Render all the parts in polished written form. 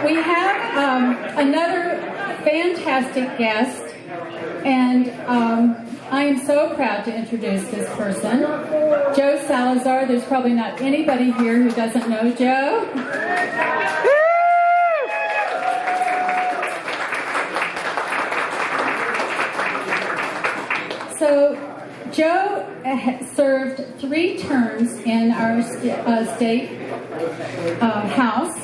We have another fantastic guest, and I am so proud to introduce this person, Joe Salazar. There's probably not anybody here who doesn't know Joe. So, Joe served 3 terms in our state house,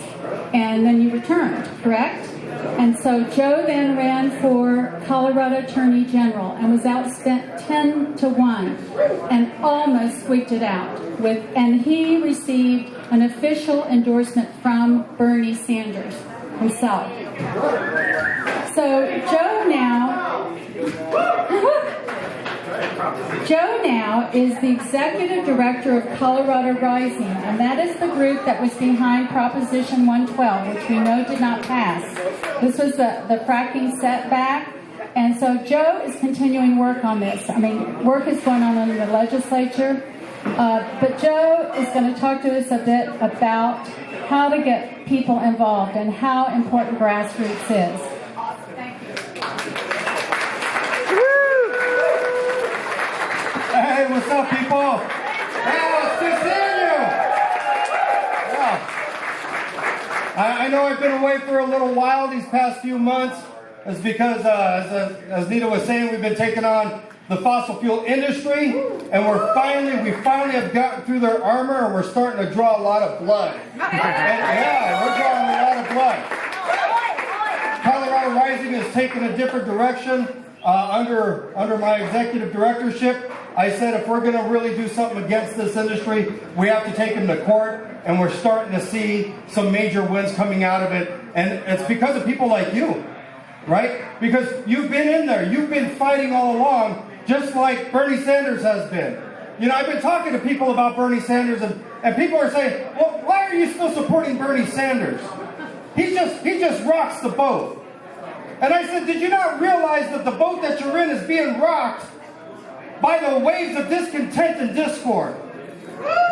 and then you returned, correct? And so Joe then ran for Colorado Attorney General and was outspent 10-1 and almost squeaked it out. And he received an official endorsement from Bernie Sanders himself. So Joe now is the executive director of Colorado Rising, and that is the group that was behind Proposition 112, which we know did not pass. This was the fracking setback, and so Joe is continuing work on this. I mean, work is going on in the legislature, but Joe is going to talk to us a bit about how to get people involved and how important grassroots is. Hey, what's up, people? Hey, it's good seeing you. Yeah. I know I've been away for a little while these past few months. It's because, as Nita was saying, we've been taking on the fossil fuel industry, and we finally have gotten through their armor, and we're starting to draw a lot of blood. We're drawing a lot of blood. Colorado Rising has taken a different direction under my executive directorship. I said if we're going to really do something against this industry, we have to take them to court, and we're starting to see some major wins coming out of it. And it's because of people like you, right? Because you've been in there. You've been fighting all along, just like Bernie Sanders has been. You know, I've been talking to people about Bernie Sanders, and people are saying, well, why are you still supporting Bernie Sanders? He just rocks the boat. And I said, did you not realize that the boat that you're in is being rocked by the waves of discontent and discord?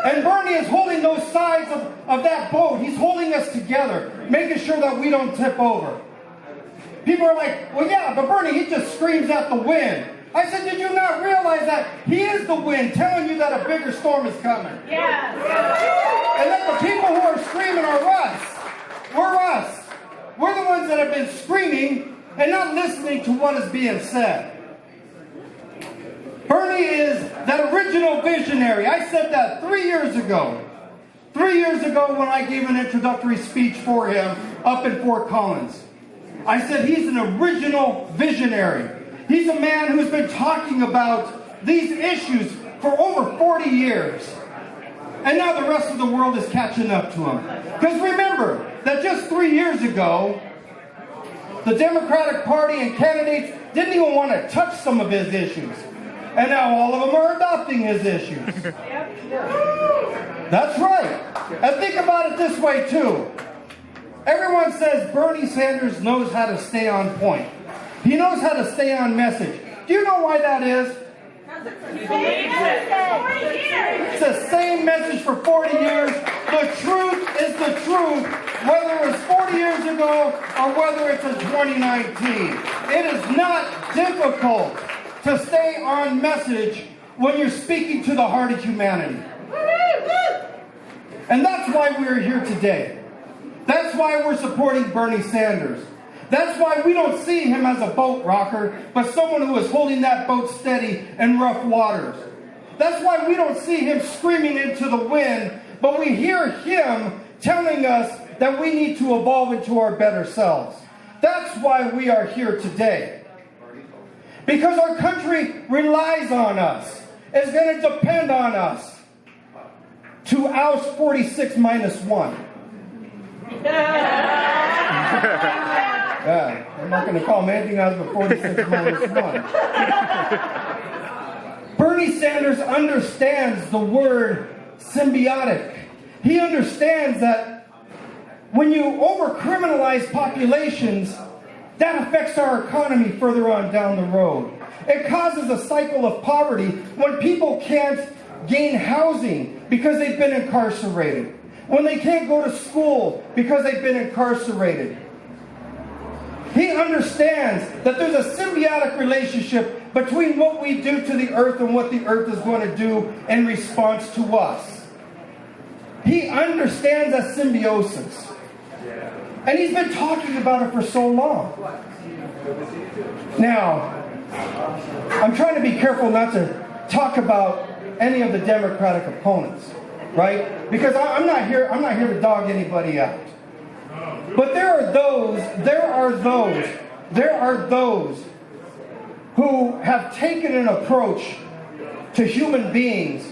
And Bernie is holding those sides of that boat. He's holding us together, making sure that we don't tip over. People are like, well, yeah, but Bernie, he just screams at the wind. I said, did you not realize that he is the wind telling you that a bigger storm is coming? Yeah. And that the people who are screaming are us. We're us. We're the ones that have been screaming and not listening to what is being said. Bernie is that original visionary. I said that 3 years ago. 3 years ago when I gave an introductory speech for him up in Fort Collins. I said he's an original visionary. He's a man who's been talking about these issues for over 40 years. And now the rest of the world is catching up to him. Because remember that just 3 years ago, the Democratic Party and candidates didn't even want to touch some of his issues. And now all of them are adopting his issues. That's right. And think about it this way, too. Everyone says Bernie Sanders knows how to stay on point. He knows how to stay on message. Do you know why that is? It's the same message for 40 years. The truth is the truth, whether it was 40 years ago or whether it's in 2019. It is not difficult to stay on message when you're speaking to the heart of humanity. And that's why we're here today. That's why we're supporting Bernie Sanders. That's why we don't see him as a boat rocker, but someone who is holding that boat steady in rough waters. That's why we don't see him screaming into the wind, but we hear him telling us that we need to evolve into our better selves. That's why we are here today. Because our country relies on us. It's going to depend on us to oust 46-1. Yeah, I'm not going to call him anything out of the 46-1. Bernie Sanders understands the word symbiotic. He understands that when you over-criminalize populations, that affects our economy further on down the road. It causes a cycle of poverty when people can't gain housing because they've been incarcerated. when they can't go to school because they've been incarcerated. He understands that there's a symbiotic relationship between what we do to the earth and what the earth is going to do in response to us. He understands that symbiosis. And he's been talking about it for so long. Now, I'm trying to be careful not to talk about any of the Democratic opponents, right? Because I'm not here to dog anybody out. But there are those who have taken an approach to human beings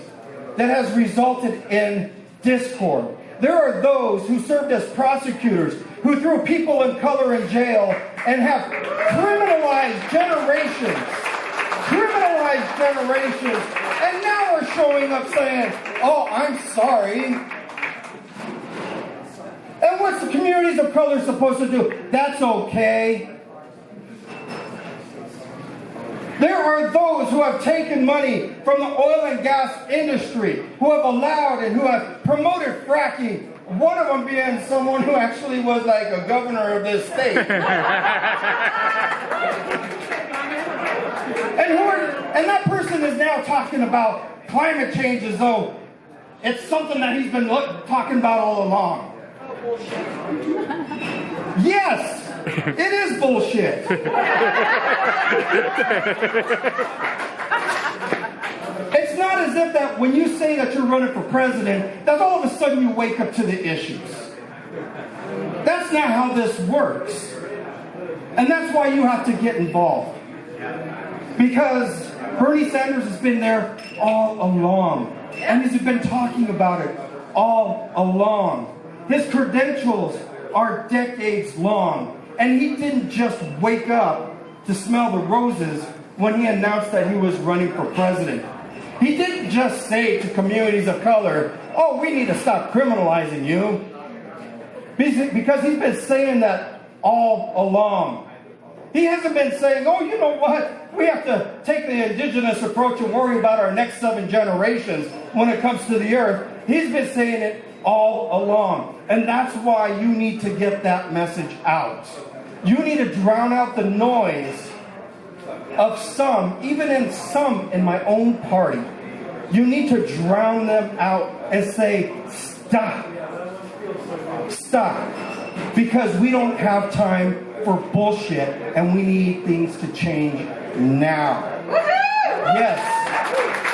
that has resulted in discord. There are those who served as prosecutors who threw people of color in jail and have criminalized generations, and now are showing up saying, oh, I'm sorry. And what's the communities of color supposed to do? That's okay. There are those who have taken money from the oil and gas industry, who have allowed and who have promoted fracking. One of them being someone who actually was like a governor of this state. And that person is now talking about climate change as though it's something that he's been talking about all along. Yes, it is bullshit. It's not as if that when you say that you're running for president, that all of a sudden you wake up to the issues. That's not how this works. And that's why you have to get involved. Because Bernie Sanders has been there all along. And he's been talking about it all along. His credentials are decades long. And he didn't just wake up to smell the roses when he announced that he was running for president. He didn't just say to communities of color, oh, we need to stop criminalizing you. Because he's been saying that all along. He hasn't been saying, oh, you know what? We have to take the indigenous approach and worry about our next 7 generations when it comes to the earth. He's been saying it all along. And that's why you need to get that message out. You need to drown out the noise of some, even in my own party. You need to drown them out and say, stop. Stop. Because we don't have time for bullshit and we need things to change now. Yes.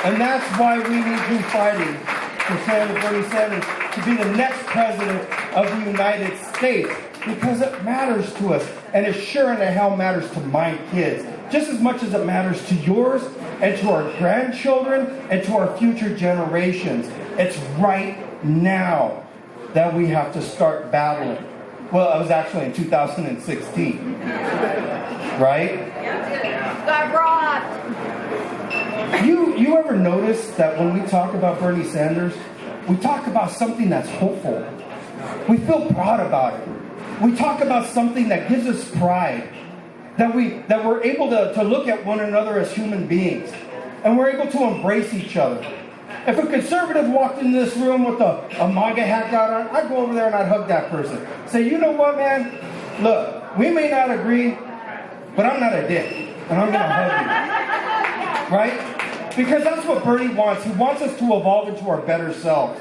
And that's why we need you fighting for Senator Bernie Sanders to be the next president of the United States. Because it matters to us. And it sure in the hell matters to my kids. Just as much as it matters to yours and to our grandchildren and to our future generations. It's right now that we have to start battling. Well, it was actually in 2016. Right? Got robbed. You ever notice that when we talk about Bernie Sanders, we talk about something that's hopeful. We feel proud about it. We talk about something that gives us pride. That we're able to look at one another as human beings. And we're able to embrace each other. If a conservative walked in this room with a MAGA hat got on, I'd go over there and I'd hug that person. Say, you know what, man? Look, we may not agree, but I'm not a dick. And I'm going to hug you. Right? Because that's what Bernie wants. He wants us to evolve into our better selves.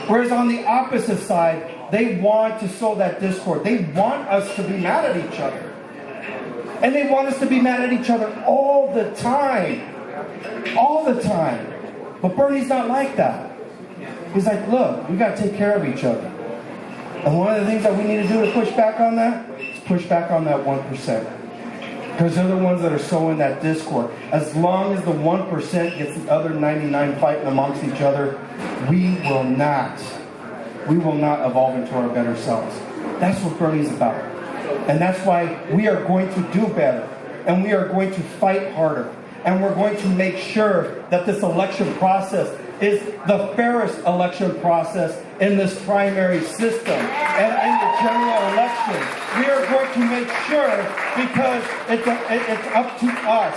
Whereas on the opposite side, they want to sow that discord. They want us to be mad at each other. And they want us to be mad at each other all the time. All the time. But Bernie's not like that. He's like, look, we got to take care of each other. And one of the things that we need to do to push back on that is push back on that 1%. Because they're the ones that are sowing that discord. As long as the 1% gets the other 99 fighting amongst each other, we will not evolve into our better selves. That's what Bernie's about. And that's why we are going to do better. And we are going to fight harder. And we're going to make sure that this election process is the fairest election process in this primary system and in the general election. We are going to make sure because it's up to us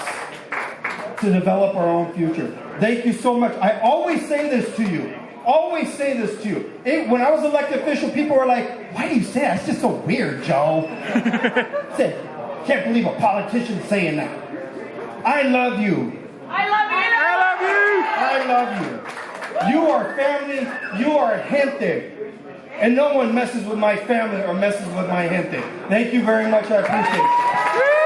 to develop our own future. Thank you so much. I always say this to you. always say this to you. When I was elected official, people were like, why do you say that? It's just so weird, Joe. I said, can't believe a politician saying that. I love you. I love you. I love you. You are family. You are gente. And no one messes with my family or messes with my gente. Thank you very much. I appreciate it.